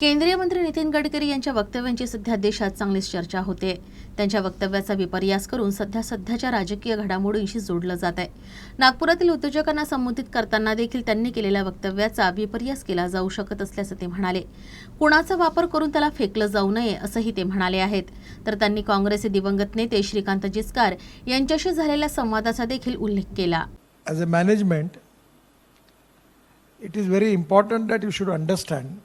केंद्रीय मंत्री नितीन गडकरी यांच्या वक्तव्यांची सध्या देशात चांगलीच चर्चा होते। त्यांच्या वक्तव्याचा विपर्यास करून सध्याच्या राजकीय घडामोडींशी जोडलं जात आहे। नागपुरातील उद्योजकांना संबोधित करताना देखील त्यांनी केलेल्या वक्तव्याचा विपर्यास केला जाऊ शकत असल्याचं ते म्हणाले। कुणाचा वापर करून त्याला फेकलं जाऊ नये असंही ते म्हणाले आहेत। तर त्यांनी काँग्रेसचे दिवंगत नेते श्रीकांत जिचकार यांच्याशी झालेल्या संवादाचा देखील उल्लेख केला। As a management, it is very important that you should understand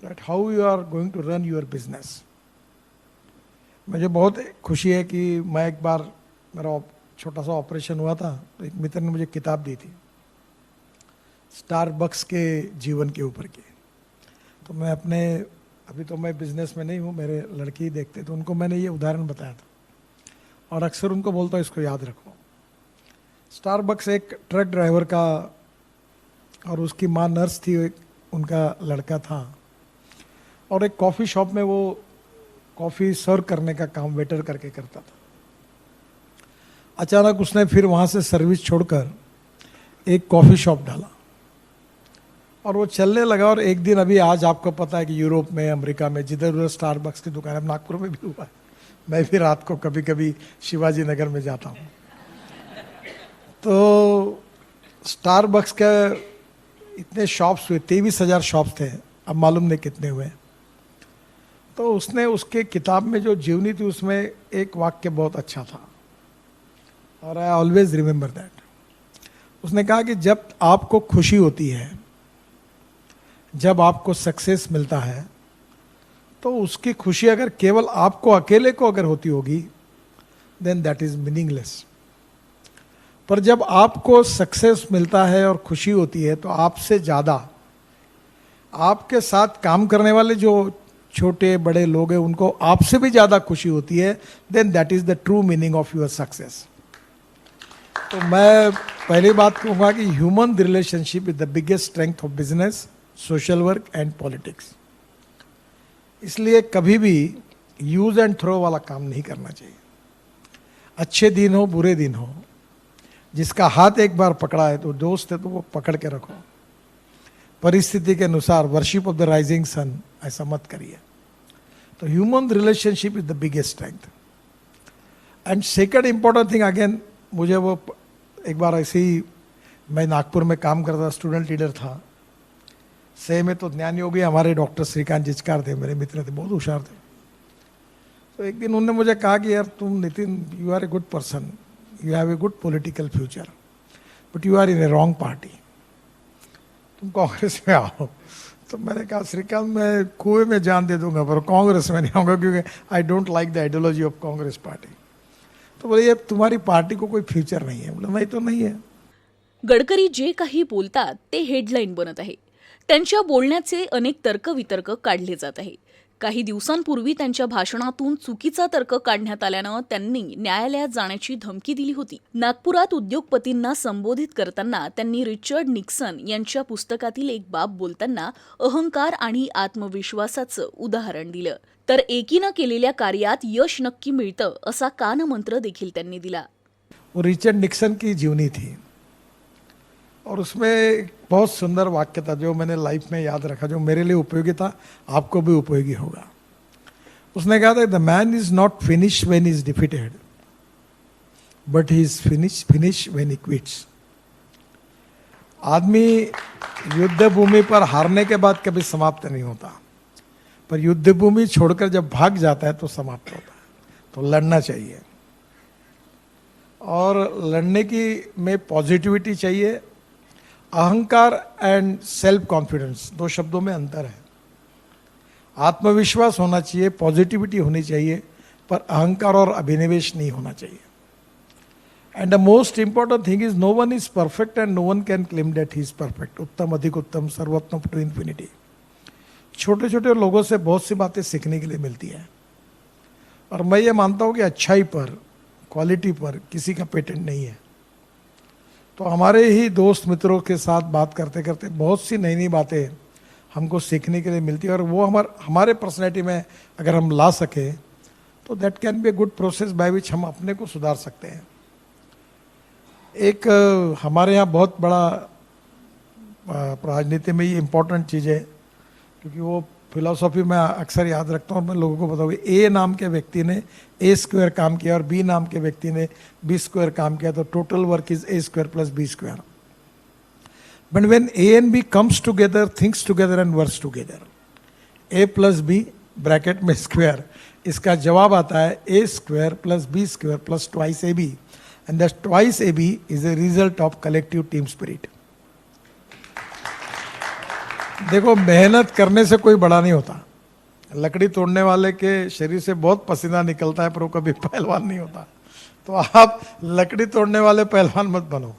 that how you are going to run your business. मुझे बहुत खुशी है कि मैं एक बार मेरा छोटा सा ऑपरेशन हुआ था तो एक मित्र ने मुझे किताब दी थी स्टारबक्स के जीवन के ऊपर की। तो मैं अभी तो मैं बिजनेस में नहीं हूँ, मेरे लड़के ही देखते, तो उनको मैंने ये उदाहरण बताया था और अक्सर उनको बोलता हूँ इसको याद रखो। स्टारबक्स एक ट्रक ड्राइवर का और उसकी माँ नर्स थी, उनका लड़का था और एक कॉफ़ी शॉप में वो कॉफ़ी सर्व करने का काम वेटर करके करता था। अचानक उसने फिर वहाँ से सर्विस छोड़कर एक कॉफ़ी शॉप डाला और वो चलने लगा। और एक दिन अभी आज आपको पता है कि यूरोप में, अमेरिका में जिधर उधर स्टारबक्स की दुकान है, नागपुर में भी हुआ है। मैं भी रात को कभी कभी शिवाजी नगर में जाता हूँ। तो स्टारबक्स के इतने शॉप्स हुए, 23,000 शॉप्स थे, अब मालूम नहीं कितने हुए। तो उसने उसके किताब में जो जीवनी थी उसमें एक वाक्य बहुत अच्छा था और आई ऑलवेज रिमेंबर दैट। उसने कहा कि जब आपको खुशी होती है, जब आपको सक्सेस मिलता है, तो उसकी खुशी अगर केवल आपको अकेले को अगर होती होगी देन दैट इज मीनिंगलेस। पर जब आपको सक्सेस मिलता है और खुशी होती है तो आपसे ज़्यादा आपके साथ काम करने वाले जो छोटे बड़े लोग हैं उनको आपसे भी ज़्यादा खुशी होती है, then that is the true meaning of your success. तो मैं पहली बात कहूँगा कि human relationship is the biggest strength of business, social work and politics. इसलिए कभी भी यूज एंड थ्रो वाला काम नहीं करना चाहिए। अच्छे दिन हो बुरे दिन हो, जिसका हाथ एक बार पकड़ा है तो दोस्त है तो वो पकड़ के रखो। परिस्थिति के अनुसार worship of the rising sun ऐसा मत करिए। तो human relationship is the biggest strength. And second important thing again, मुझे वो एक बार ऐसे ही, मैं नागपुर में काम करता, स्टूडेंट लीडर था, सही में तो ज्ञान योगी हमारे डॉक्टर श्रीकांत जिचकार थे, मेरे मित्र थे, बहुत होशियार थे। तो एक दिन उन्होंने मुझे कहा कि यार तुम Nitin, you are a good person, you have a good political future, but you are in a wrong party, तुम कांग्रेस में आओ। तो मैंने कहा श्रीकांत मैं कुएं में जान दे दूंगा पर कांग्रेस में नहीं आऊँगा क्योंकि I don't like the ideology of Congress party. तो बोले ये तुम्हारी पार्टी को कोई फ्यूचर नहीं है। बोले नहीं तो नहीं है। गडकरी जे काही बोलतात ते हेडलाईन बनत आहे। त्यांच्या बोलण्याचे अनेक तर्कवितर्क काढले जात आहे। काही दिवसांपूर्वी त्यांच्या भाषणातून चुकीचा तर्क काढण्यात आल्यानं त्यांनी न्यायालयात जाण्याची धमकी दिली होती। नागपुरात उद्योगपतींना संबोधित करताना त्यांनी रिचर्ड निक्सन यांच्या पुस्तकातील एक बाब बोलताना अहंकार आणि आत्मविश्वासाचं उदाहरण दिलं। तर एकीनं केलेल्या कार्यात यश नक्की मिळतं असा कानमंत्र देखील त्यांनी दिला। वो रिचर्ड निक्सन की जीवनी थी और उसमें एक बहुत सुंदर वाक्य था जो मैंने लाइफ में याद रखा, जो मेरे लिए उपयोगी था, आपको भी उपयोगी होगा। उसने कहा था the man is not finish when is defeated, but he is finish when he quits. आदमी युद्ध भूमि पर हारने के बाद कभी समाप्त नहीं होता, पर युद्ध भूमि छोड़कर जब भाग जाता है तो समाप्त होता है। तो लड़ना चाहिए और लड़ने की में पॉजिटिविटी चाहिए। अहंकार एंड सेल्फ कॉन्फिडेंस, दो शब्दों में अंतर है। आत्मविश्वास होना चाहिए, पॉजिटिविटी होनी चाहिए, पर अहंकार और अभिनिवेश नहीं होना चाहिए। And the most important thing is no one is perfect and no one can claim that he is perfect. उत्तम अधिक उत्तम सर्वोत्तम टू इन्फिनिटी। छोटे छोटे लोगों से बहुत सी बातें सीखने के लिए मिलती है और मैं ये मानता हूँ कि अच्छाई पर, क्वालिटी पर किसी का पेटेंट नहीं है। तो हमारे ही दोस्त मित्रों के साथ बात करते करते बहुत सी नई नई बातें हमको सीखने के लिए मिलती है और वो हमारे पर्सनैलिटी में अगर हम ला सके तो that can be a good process by which हम अपने को सुधार सकते हैं। एक हमारे यहाँ बहुत बड़ा राजनीति में ये इम्पोर्टेंट चीज़ है क्योंकि वो फिलॉसफी में अक्सर याद रखता हूँ, मैं लोगों को बताऊँ, ए नाम के व्यक्ति ने ए स्क्वायर काम किया और बी नाम के व्यक्ति ने बी स्क्वायर काम किया, तो total work is A square plus B square. But when A and B comes together, thinks together and works together, A plus B bracket में स्क्वायर, इसका जवाब आता है A square plus B square plus twice A B, and that twice A B is a result of collective team spirit. देखो, मेहनत करने से कोई बड़ा नहीं होता. लकड़ी तोड़ने वाले के शरीर से बहुत पसीना निकलता है, पर वो कभी पहलवान नहीं होता. तो आप लकड़ी तोड़ने वाले पहलवान मत बनो.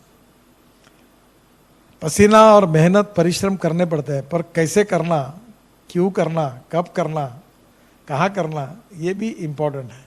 पसीना और मेहनत परिश्रम करने पड़ते हैं, पर कैसे करना, क्यों करना, कब करना, कहाँ करना, ये भी इम्पोर्टेंट है.